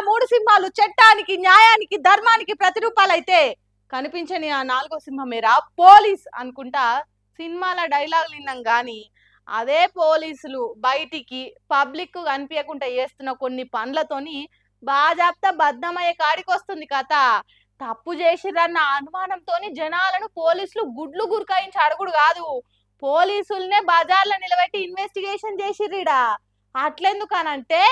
మూడు సింహాలు చట్టానికి న్యాయానికి ధర్మానికి ప్రతిరూపాలైతే కనిపించని ఆ నాలుగో సింహమేరా పోలీస్ అనుకుంటా సినిమాల డైలాగ్ విన్నాం గాని అదే పోలీసులు బయటికి పబ్లిక్ కనిపించకుండా చేస్తున్న కొన్ని పనులతోని బాజాప్తా బద్దమయ్యే కాడికి వస్తుంది కథ. తప్పు చేసిరన్న అనుమానంతోని జనాలను పోలీసులు గుడ్లు గురకాయించి అడుగుడు కాదు, పోలీసుల్నే బజార్లో నిలబెట్టి ఇన్వెస్టిగేషన్ చేసిర్రీడా. అట్లెందుకనంటే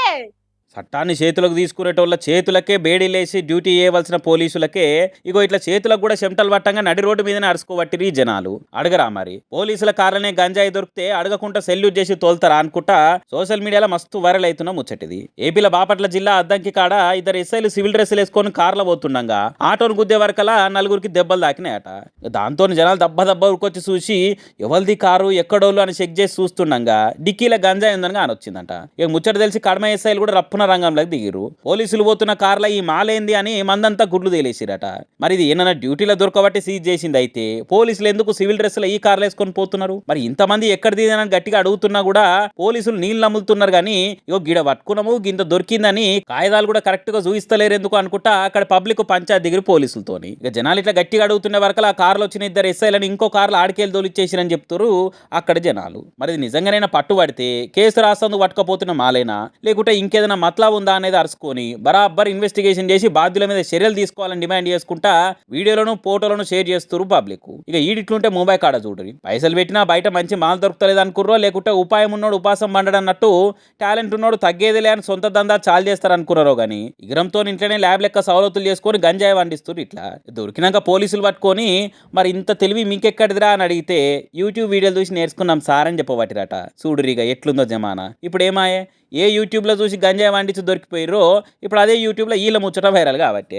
చట్టాన్ని చేతులకు తీసుకునేటోళ్ళ చేతులకే బేడీలేసి డ్యూటీ చేయవలసిన పోలీసులకే ఇగో ఇట్లా చేతులకు కూడా చెమటలు పట్టంగా నడి రోడ్డు మీదనే అరుచుకోబట్టిరి జనాలు. అడగరా మరి పోలీసుల కారణనే గంజాయి దొరికితే అడగకుండా సెల్యూట్ చేసి తోలుతారా అనుకుంటా సోషల్ మీడియాలో మస్తు వైరల్ అవుతున్న ముచ్చటిది. ఏపీల బాపట్ల జిల్లా అద్దంకి కాడ ఇద్దరు ఎస్ఐలు సివిల్ డ్రెస్సులు వేసుకొని కార్లో పోతుండగా ఆటోను గుద్దే వరకలా నలుగురికి దెబ్బలు తాకినాయట. దాంతో జనాలు దబ్బ ఉరికొచ్చి చూసి ఎవరిది కారు ఎక్కడోళ్ళు అని చెక్ చేసి చూస్తుండగా డిక్కీల గంజాయి ఉందని కానొచ్చిందంట. ఇక ముచ్చట తెలిసి కడమ ఎస్ఐలు కూడా రప్పున రంగంలోకి దిగిరు. పోలీసులు పోతున్న కార్ల ఈ మాలేంది అని మందంతా గుడ్లు తేలేసిరట. మరి ఇది ఏమన్నా డ్యూటీలో దొరకబట్టి సీజ్ చేసింది అయితే పోలీసులు ఎందుకు సివిల్ డ్రెస్సులో ఈ కార్లు వేసుకొని పోతున్నారు? మరి ఇంతమంది ఎక్కడ దిగానని గట్టిగా అడుగుతున్నా కూడా పోలీసులు నీళ్ళు నమ్ములుతున్నారు కానీ ఇగో గిడ పట్టుకున్నాము గింత దొరికిందని కాగితాలు కూడా కరెక్ట్ గా చూపిస్తలేరు ఎందుకు అనుకుంటా అక్కడ పబ్లిక్ పంచాయత్ దిగిరి పోలీసులతోని. ఇక జనాలు ఇట్లా గట్టిగా అడుగుతున్న వరకు ఆ కార్లో వచ్చిన ఇద్దరు ఎస్ఐలను ఇంకో కార్లు ఆడికేళ్ళు తోలిచ్చేసిరని చెప్తారు అక్కడ జనాలు. మరి నిజంగానైనా పట్టుబడితే కేసు రాసేందుకు పట్టుకపోతున్న మాలేనా లేకుంటే ఇంకేదైనా మతలా ఉందా అనేది అరుచుకొని బరాబర్ ఇన్వెస్టిగేషన్ చేసి బాధ్యుల మీద చర్యలు తీసుకోవాలని డిమాండ్ చేసుకుంటా వీడియోలను ఫోటోలను షేర్ చేస్తారు పబ్లిక్. ఇక ఈడిట్లుంటే ముంబై కాడ చూడరి పైసలు పెట్టినా బయట మంచి మాల్ దొరుకుతలేదు అనుకుర్రో లేకుంటే ఉపాయం ఉన్నోడు ఉపాసం పండడన్నట్టు టాలెంట్ ఉన్నోడు తగ్గేదిలే అని సొంత దందా చాలు చేస్తారు అనుకున్నారో గానీ ఇగరంతో ఇంట్లోనే ల్యాబ్ లెక్క సవలతులు చేసుకొని గంజాయి వండిస్తారు. ఇట్లా దొరికినాక పోలీసులు పట్టుకొని మరి ఇంత తెలివి మీకెక్కడిదిరా అని అడిగితే యూట్యూబ్ వీడియోలు చూసి నేర్చుకున్నాం సార్ అని చెప్పబట్టిరట. చూడురిగా ఎట్లుందో జమానా. ఇప్పుడు ఏమాయే ఏ యూట్యూబ్లో చూసి గంజాయి వండించి దొరికిపోయిర్రో ఇప్పుడు అదే యూట్యూబ్లో వీళ్ళ ముచ్చట వైరల్ కాబట్టి